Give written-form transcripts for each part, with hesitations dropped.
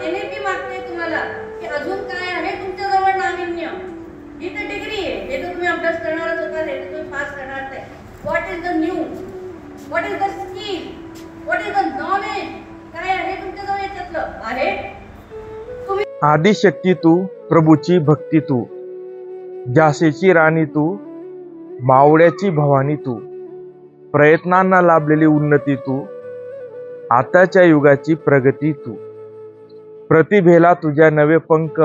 NAP मागते तुम्हाला की अजून काय आहे तुमच्याजवळ नाविन्य. ही तर डिग्री आहे, हे तर तुम्ही अभ्यास करणारच होता, हे तर तुम्ही पास करणार नाही. What is the new, what is the skill, what is the knowledge, काय आहे तुमच्याजवळ याच्यातलं आहे. तुम्ही आदिशक्ती तू, प्रभूची भक्ती तू, झाशीची राणी तू, मावळ्याची भवानी तू, प्रयत्नांना लाभलेली उन्नती तू, आताच्या युगाची प्रगती तू. प्रतिभेला तुझ्या नवे पंख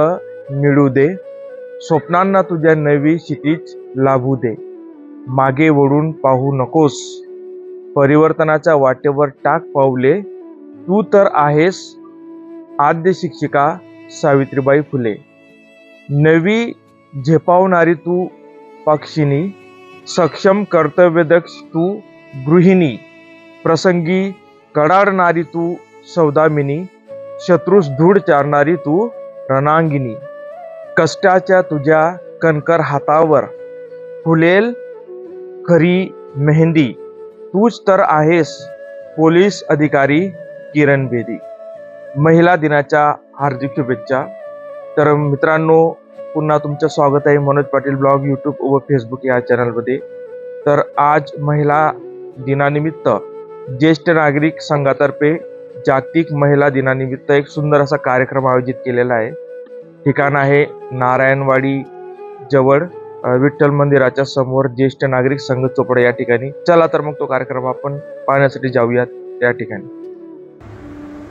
मिळू दे, स्वप्नांना तुझ्या नवी क्षितिज लाभू दे. मागे वळून पाहू नकोस, परिवर्तनाच्या वाटेवर टाक पावले. तू तर आहेस आद्य शिक्षिका सावित्रीबाई फुले. नवी झेपावणारी तू पक्षिणी, सक्षम कर्तव्यदक्ष तू गृहिणी. प्रसंगी कडाडणारी तू सौदामिनी, शत्रूस धूळ चारणारी तू रणांगिनी. कष्टाच्या तुझ्या कणकर हातावर फुलेल खरी मेहंदी. तूच तर आहेस पोलीस अधिकारी किरण बेदी. महिला दिनाच्या हार्दिक शुभेच्छा. तर मित्रांनो, पुन्हा तुमचं स्वागत आहे मनोज पाटील ब्लॉग यूट्यूब व फेसबुक या चॅनलमध्ये. तर आज महिला दिनानिमित्त ज्येष्ठ नागरिक संघातर्फे जागतिक महिला दिनानिमित्त एक सुंदर असा कार्यक्रम आयोजित केलेला आहे. ठिकाण आहे नारायणवाडी जवळ विठ्ठल मंदिराच्या समोर ज्येष्ठ नागरिक संघ चोपडा या ठिकाणी. चला तर मग तो कार्यक्रम आपण पाहण्यासाठी जाऊयात त्या ठिकाणी.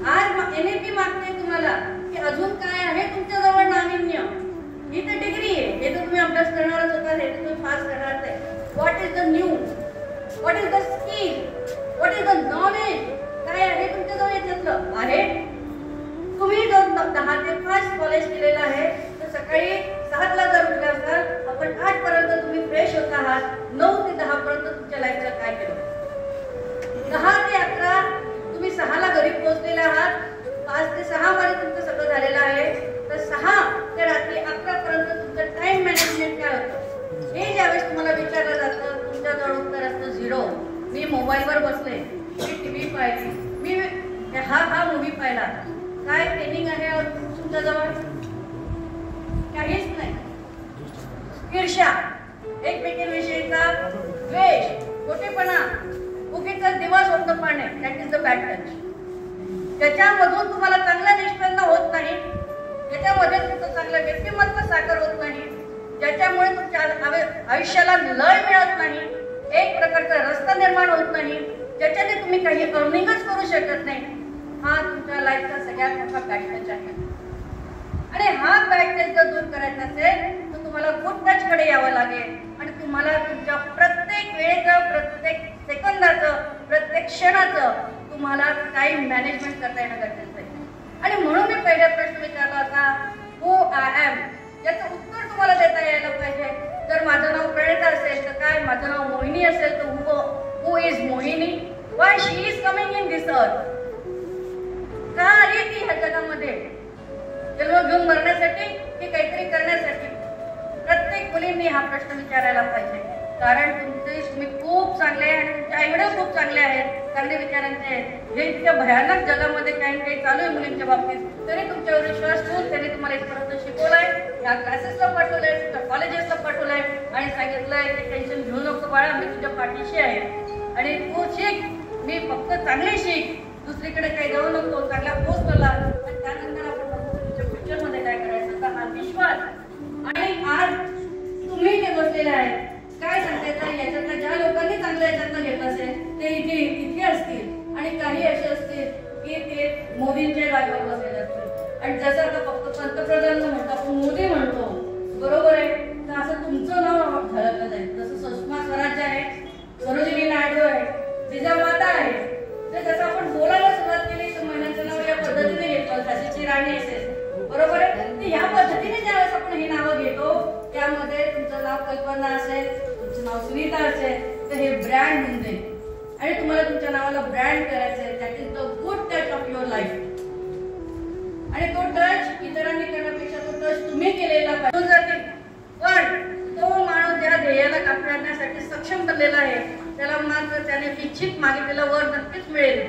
आज NAP मागते तुम्हाला की अजून काय आहे तुमच्याजवळ नाविन्य. ही तर डिग्री आहे, हे तर तुम्ही अभ्यास करणारच होता, हे तर तुम्ही पास करणार नाही. What is the new, what is the skill, what is the knowledge, काय आहे तुमच्याजवळ याच्यातलं आहे. तुम्ही जर 10 ते 5 कॉलेज केलेलं आहे, तर सकाळी 7 ला जर उठला असाल, आपण 8 पर्यंत तुम्ही फ्रेश होत आहात. 9 ते 10 पर्यंत तुमच्या लाईफला काय केलं. 10 ते 11 तुम्ही 6 ला घरी पोहोचलेले आहात. 5 ते 6 मध्ये तुमचं सगळं झालेलं आहे. तर 6 ते रात्री 11 पर्यंत तुमचं टाइम मॅनेजमेंट काय होतं हे ज्यावेळेस तुम्हाला विचारलं जातं, तुमच्याजवळ उत्तर असतं 0. मी मोबाईलवर बसले, मी TV पाहिली, मी हा मूवी पाहिला. काय ट्रेनिंग आहे तुमच्याजवळ? काहीच नाही. ईर्ष्या, एकमेकांविषयीचा द्वेष, खोटेपणा, उगीचा दिवा स्वप्न पाहणे, that is the bad touch. त्याच्यामधून तुम्हाला चांगलं निष्पन्न होत नाही, त्याच्यामध्ये तुमचं चांगलं व्यक्तिमत्व साकार होत नाही, ज्याच्यामुळे तुमच्या आयुष्याला लय मिळत नाही, एक प्रकारचा रस्ता निर्माण होत नाही, ज्याच्याने तुम्ही काही अर्निंगच करू शकत नाही. हा तुमच्या लाईफचा सगळ्यात मोठा बॅड टच आहे. आणि हा बॅड टच जर दूर करायचा असेल तर तुम्हाला गुड टच कडे यावं लागेल. आणि तुम्हाला तुमच्या प्रत्येक वेळेचं, प्रत्येक सेकंदाचं, प्रत्येक क्षणाचं तुम्हाला टाइम मॅनेजमेंट करता येणं गरजेचं आहे. आणि म्हणून मी पहिला प्रश्न विचारला होता, हू आय एम, याचं उत्तर तुम्हाला देता यायला पाहिजे. जर माझं नाव प्रणिता असेल तर काय, माझं नाव मोहिनी असेल तर who is Mohini, Y she is coming in this earth. का आली ती ह्या जगामध्ये, जन्म घेऊन मरण्यासाठी की काहीतरी करण्यासाठी. प्रत्येक मुलींनी हा प्रश्न विचारायला पाहिजे. कारण तुम्ही खूप चांगले आहे आणि तुमचे आईवडील खूप चांगले आहेत, चांगले विचारांचे आहेत. हे इतक्या भयानक जगामध्ये काही काही चालू आहे मुलींच्या बाबतीत, तरी तुमच्यावर विश्वास ठेवून त्यांनी तुम्हाला इथपर्यंत शिकवलंय, या क्लासेसला पाठवलंय, तुमच्या कॉलेजेसला पाठवलंय आणि सांगितलंय की टेन्शन घेऊ नको बाळा, मी तुझ्या पाठीशी आहे आणि तू शिक, मी फक्त चांगली शिक, दुसरीकडे काही जाऊ नको, चांगल्या पोस्टला. आणि त्यानंतर आपण बघतो तुमच्या फ्युचरमध्ये काय करायचं. तर हा विश्वास. आणि आज तुम्ही जे बसलेले आहेत, काय सांगायचं, याच्यातल्या ज्या लोकांनी चांगल्या याच्यातनं घेतलं असेल ते इथे असतील आणि काही असे असतील की ते मोदींच्या जागेवर बसलेले असतील. आणि जसं आता फक्त पंतप्रधान म्हणतो, आपण मोदी म्हणतो, बरोबर आहे, तर असं तुमचं नाव झळकलं जाईल. जसं सुषमा स्वराज आहे, सरोजिनी नायडू आहे, जिजामाता आहे. तर जसं आपण बोलायला सुरुवात केली तर महिलांचं नाव या पद्धतीने घेतलं, झाशीची राणी असेल, बरोबर आहे. तर ह्या पद्धतीने ज्यावेळेस आपण ही नावं घेतो, त्यामध्ये तुमचं नाव कल्पना असेल, तुमचं नाव सुनीता असेल, तर हे ब्रँड होऊन जाईल. आणि तुम्हाला तुमच्या नावाला ब्रँड करायचं आहे, that is the good touch of your life. आणि तो टच इतरांनी करण्यापेक्षा तो टच तुम्ही केलेला पाहिजे. पण तो माणूस ज्या ध्येयाला गाठण्यासाठी सक्षम बनलेला आहे, त्याला मात्र त्याने इच्छित मागितलेला वर नक्कीच मिळेल,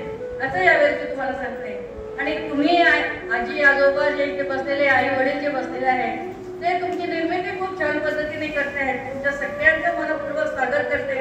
असं यावेळी तुम्हाला सांगते. आणि तुम्ही आजी आजोबा जे इथे बसलेले आई वडील जे बसलेले आहेत ते तुमची निर्मिती खूप छान पद्धतीने करते आहेत. तुमच्या सगळ्यांचं मनपूर्वक स्वागत करते.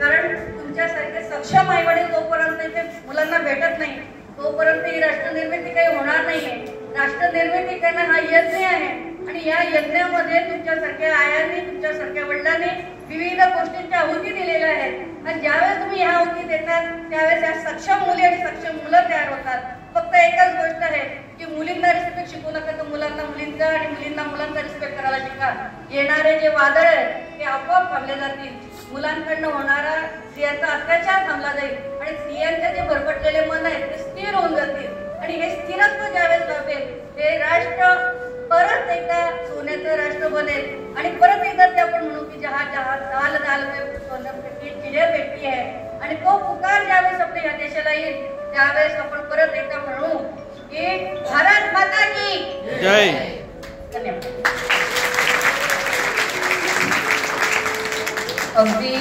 कारण तुमच्यासारखे सक्षम आई वडील जोपर्यंत इथे मुलांना भेटत नाही तोपर्यंत ही राष्ट्र निर्मिती काही होणार नाहीये. राष्ट्र निर्मिती करणं हा यज्ञ आहे आणि या यज्ञामध्ये तुमच्यासारख्या आयांनी तुमच्यासारख्या वडिलांनी विविध गोष्टींच्या आहुती दिलेल्या आहेत आणि ज्यावेळेस तुम्ही ह्या आहुती देतात त्यावेळेस या सक्षम मुली आणि सक्षम मुलं तयार होतात. फक्त एकच गोष्ट आहे की मुलींना रिस्पेक्ट शिकवू नका तर मुलांना मुलींचा आणि मुलींना मुलांचा रिस्पेक्ट करायला शिका. येणारे जे वादळ आहेत ते आपोआप थांबले जातील. मुलांकडनं होणारा स्त्रियांचा अत्याचार थांबला जाईल आणि स्त्रियांचे जे भरकटलेले मन आहेत ते स्थिर होऊन जातील आणि हे स्थिरत्व ज्यावेळेस लाभेल ते राष्ट्र परत एकदा सोन्याचं राष्ट्र बनेल आणि परत एकदा ते आपण म्हणू की जहाज दाल दाल चिड़िया पेटी आहे आणि तो पुकार ज्यावेळेस आपल्या या देशाला येईल त्यावेळेस आपण परत एकदा म्हणू की भारत माता की जय. धन्यवाद. अगदी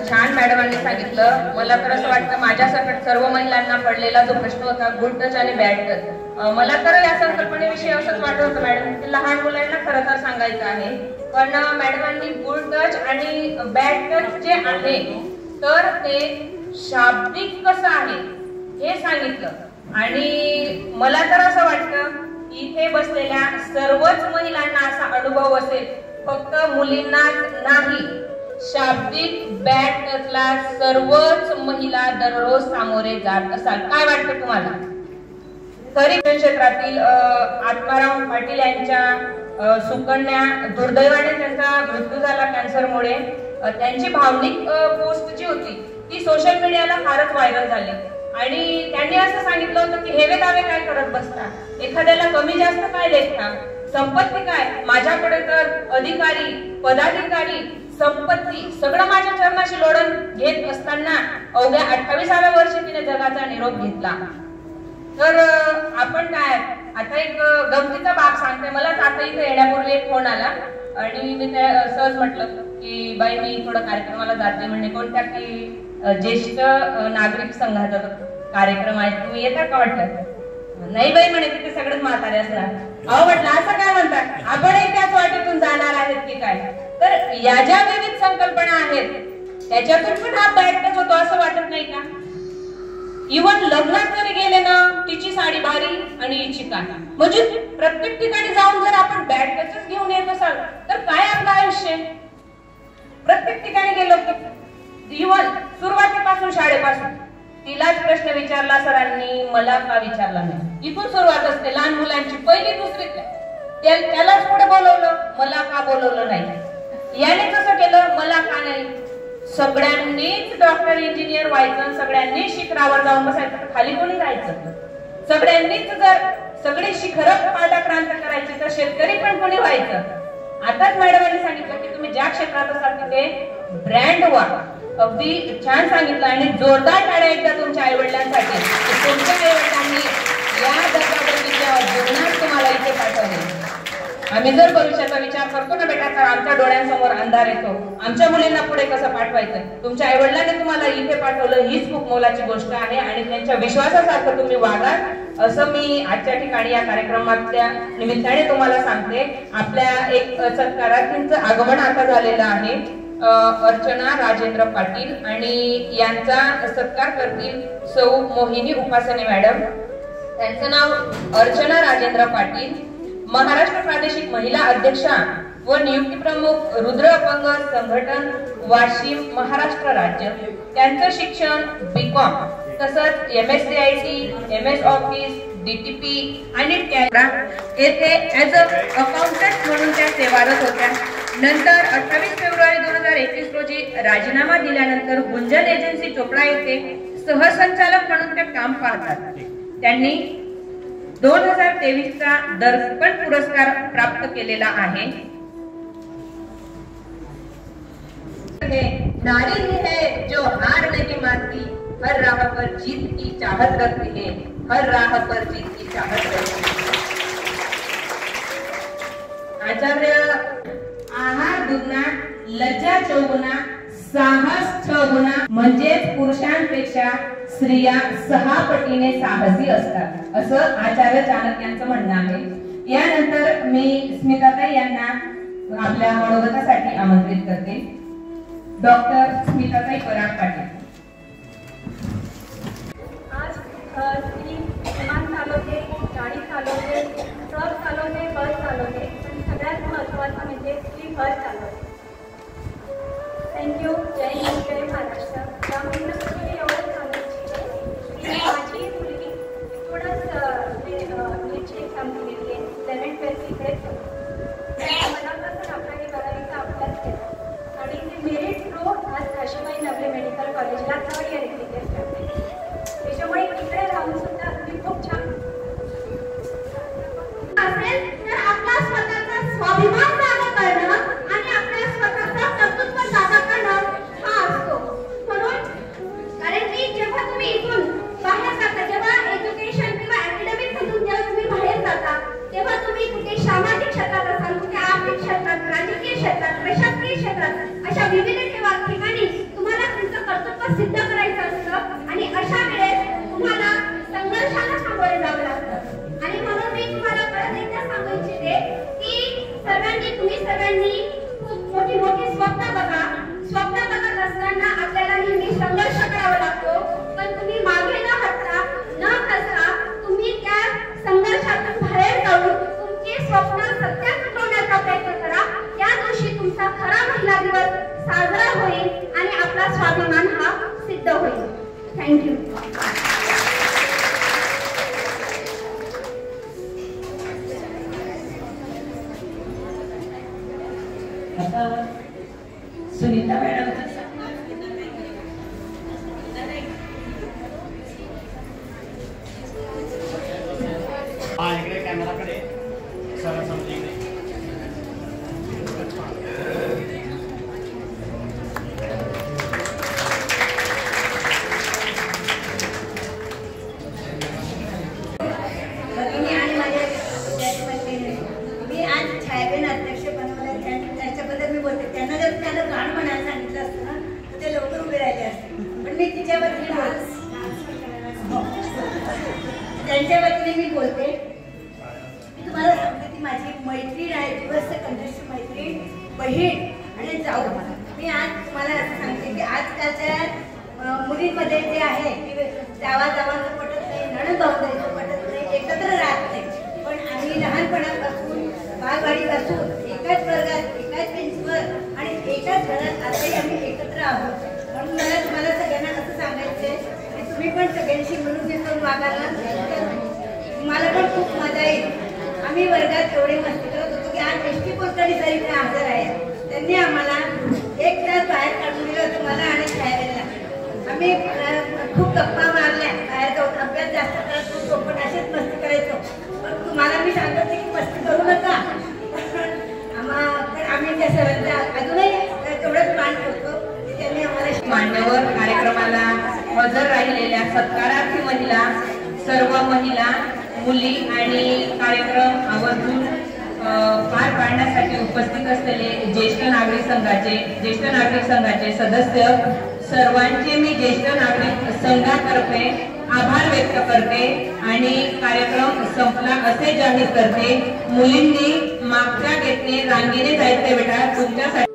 छान मॅडमांनी सांगितलं. मला तर असं वाटतं माझ्यासकट सर्व महिलांना पडलेला जो प्रश्न होता गुड टच आणि बॅड टच, मला तर या संकल्पनेविषयी असंच वाटत होतं मॅडम की लहान मुलांना खरं तर सांगायचं आहे. पण मॅडमांनी गुड टच आणि बॅड टच जे आहे तर ते शाब्दिक कसं आहे हे सांगितलं आणि मला तर असं वाटतं इथे बसलेल्या सर्वच महिलांना असा अनुभव असेल, फक्त मुलींनाच नाही, शाब्दिक बॅड टचला सर्वच महिला दररोज सामोरे जात असाल. काय वाटतं तुम्हाला? तरी क्षेत्रातील आत्माराम पाटील यांच्या सुकन्या दुर्दैवाने त्यांचा मृत्यू झाला कॅन्सरमुळे. त्यांची भावनिक पोस्ट जी होती ती सोशल मीडियाला फारच व्हायरल झाली आणि त्यांनी असं सांगितलं होतं की हेवे दावे काय करत बसता, एखाद्याला कमी जास्त काय लेखता, संपत्ती काय, माझ्याकडे तर अधिकारी पदाधिकारी संपत्ती सगळं माझ्या चरणाशी लोढण घेत असताना अवघ्या 28व्या वर्षी तिने जगाचा निरोप घेतला. तर आपण काय आता एक गमतीचा भाग सांगते. मलाच आता इथे येण्यापूर्वी एक फोन आला आणि मी त्या सहज म्हटलं की बाई मी थोडं कार्यक्रमाला जाते. म्हणजे कोणत्या की ज्येष्ठ नागरिक संघाचा कार्यक्रम आहे, तुम्ही येता का? वाटलं नाही बाई म्हणे तिथे सगळेच म्हातारे असणार. अहो म्हटलं असं काय म्हणतात, आपणही त्याच वाटेतून जाणार आहेत की काय? तर या ज्या विविध संकल्पना आहेत त्याच्यातून पण हा बॅड टच होतो असं वाटत नाही का? इव्हन लग्नात जरी गेले ना तिची साडी भारी आणि हिची काय, म्हणजे प्रत्येक ठिकाणी जाऊन जर आपण बॅड टचच घेऊन येत असाल तर काय आपलं आयुष्य? प्रत्येक ठिकाणी गेलो इव्हन सुरुवातीपासून शाळेपासून तिलाच प्रश्न विचारला सरांनी, मला का विचारला नाही. इथून सुरुवात असते लहान मुलांची, पहिली दुसरीतल्या. त्यालाच पुढे बोलवलं, मला का बोलवलं नाही. याने कसं केलं, मला का नाही. सगळ्यांनीच डॉक्टर इंजिनियर व्हायचं, सगळ्यांनीच शिखरावर जाऊन बसायचं, खाली कोणी जायचं. सगळ्यांनीच जर सगळी शिखरं पादाक्रांत करायची तर शेतकरी पण कोणी व्हायचं. आताच मॅडमांनी सांगितलं की तुम्ही ज्या क्षेत्रात असाल तिथे ब्रँड व्हा. अगदी छान सांगितलं आणि जोरदार टाळ्या एकदा तुमच्या आई वडिलांसाठी. तुमच्या आई वडिलांनी या दर्जाच्या जीवनात तुम्हाला इथे पाठवले. आम्ही जर भविष्याचा विचार करतो ना बेटा तर आमच्या डोळ्यांसमोर अंधार येतो. आमच्या मुलींना पुढे कसं पाठवायचं, तुमच्या आई वडिलांनी तुम्हाला इथे पाठवलं हीच खूप मोलाची गोष्ट आहे आणि त्यांच्या विश्वासासारखं तुम्ही वागा असं मी आजच्या ठिकाणी या कार्यक्रमाच्या निमित्ताने तुम्हाला सांगते. आपल्या एक सत्कारार्थींचं आगमन आता झालेलं आहे. अर्चना राजेंद्र पाटील आणि यांचा सत्कार करतील सौ मोहिनी उपासने मॅडम. त्यांचं नाव अर्चना राजेंद्र पाटील, महाराष्ट्र प्रादेशिक महिला अध्यक्षा व नियुक्ती प्रमुख रुद्र अपंग संघटन वाशिम महाराष्ट्र राज्य. त्यांचं शिक्षण बीकॉम तसंच MSCIT, MS ऑफिस, DTP आणि येथे ऍज अ अकाउंटंट म्हणून त्या सेवारत होत्या. नंतर 28 फेब्रुवारी 2021 रोजी राजीनामा दिल्यानंतर गुंजन एजन्सी चोपडा येथे सहसंचालक म्हणून ते काम पाहतात. त्यांनी 2023चा दर्पण पुरस्कार प्राप्त केलेला आहे. नारी ही है जो हार नहीं मानती, हर राह पर जीत की चाहत रखती है, हर राह पर जीत की चाहत रखती है. आचार्य आहार दुगना लज्जा चौगुना साहस 6 गुणा म्हणजेच पुरुषांपेक्षा स्त्रिया 6 पटीने साहसी असतात असं आचार्य चाणक्यांचं म्हणणं आहे. यानंतर मी स्मिताताई यांना आपल्या मनोगतासाठी आमंत्रित करते. डॉक्टर स्मिताताई पराग पाटील. आज स्त्री विमान चालवते, गाडी चालवते, ट्रक चालवते, बस चालवते, पण सगळ्यात महत्त्वाचं म्हणजे स्त्री घर चालवते. थँक्यू. जय हिंद, जय महाराष्ट्र. त्यामुळे एवढं सांगायची की माझी मुलगी थोडंच नीटची एक्झाम दिलेली आहे. 11th-12th इकडेच मनापासून आपल्याने 12वीचा अभ्यास केला आणि ते मेरिट थ्रू आज काशीबाई नवले मेडिकल कॉलेजला 3rd इयर एग्रीगेट करते. त्याच्यामुळे इकडे राहून सुद्धा तुम्ही खूप छान असेल तर आपला स्वतःचा स्वाभिमान जागा करणं आणि आपल्या स्वतःचा कर्तृत्व जागा करणं हा असतो. म्हणून कारण की जेव्हा तुम्ही इथून बाहेर जाता, जेव्हा एज्युकेशन किंवा अकॅडमिक मधून जेव्हा तुम्ही बाहेर जाता, तेव्हा तुम्ही कुठे सामाजिक क्षेत्रात असाल, कुठे आर्थिक क्षेत्रात, राजकीय क्षेत्रात, प्रशासकीय क्षेत्रात अशा विविध ठिकाणी तुम्हाला तुमचं कर्तृत्व सिद्ध करायचं असतं आणि अशा वेळेस तुम्हाला संघर्षाला सामोरे जावं लागतं. आणि म्हणून मी तुम्हाला परत एकदा सांगू इच्छिते की तुम्ही सर्वांनी खूप मोठी मोठी स्वप्न बघा. स्वप्न बघत असताना आपल्याला नेहमी संघर्ष करावा लागतो, पण तुम्ही मागे न हटता न खचता तुम्ही त्या संघर्षातून बाहेर जाऊन तुमची स्वप्न सत्यात उतरवण्याचा प्रयत्न करा. त्या दिवशी तुमचा खरा महिला दिवस साजरा होईल आणि आपला स्वाभिमान हा सिद्ध होईल. थँक्यू. आता सुनीता मॅडम. इकडे कॅमेराकडे सरळ समजा इकडे. आणि माझ्या मी आज छायाबेन अध्यक्ष बनवल्या त्याच्याबद्दल मी बोलते. त्यांना जर त्याला गाणं म्हणायला सांगितलं असतं ना तर ते लवकर उभे राहिले असते. पण मी तिच्या वतीने बोलते, त्यांच्या वतीने मी बोलते. मी तुम्हाला सांगते ती माझी मैत्रीण आहे, दिवस कंठस्थ मैत्रीण, बहीण आणि जाऊ. मी आज तुम्हाला असं सांगते की आजकालच्या मुलींमध्ये जे आहे की जावाचं पटत नाही, नणंद भाऊजाईचं पटत नाही, एकत्र राहत नाही. पण आम्ही लहानपणापासून बालवाडीपासून एकाच वर्गात, एकाच बेंचवर आणि एकाच घरात आजही आम्ही एकत्र आहोत. म्हणून मला तुम्हाला सगळ्यांना असं सांगायचं आहे की तुम्ही पण सगळ्यांशी मिळून मिसळून वागायला तुम्हाला पण खूप मजा येईल. आम्ही वर्गात एवढे मस्ती करत होतो की आज एसटी कोणतरी जरी हजर आहे, त्यांनी आम्हाला 1 तास बाहेर काढून दिलं होतं, मला आणि छायाबेनला. आम्ही खूप गप्पा मारल्या, बाहेर जाऊन अभ्यास जास्त करत होतो, पण असेच मस्ती करायचो. पण तुम्हाला मी सांगत होते की मस्ती करू नका. पण आम्ही त्या सरांचा अजूनही तेवढंच मान ठेवतो की त्यांनी आम्हाला. मान्यवर कार्यक्रमाला हजर राहिलेल्या सत्कारार्थी महिला, सर्व महिला, मुली आणि कार्यक्रम आवर्जून पार पाडण्यासाठी उपस्थित असलेले ज्येष्ठ नागरिक संघाचे सदस्य सर्वांचे मी ज्येष्ठ नागरिक संघातर्फे आभार व्यक्त करते आणि कार्यक्रम संपला असे जाहीर करते. मुलींनी मागच्या गेटने रांगेने जायचे बेटा, तुमच्यासाठी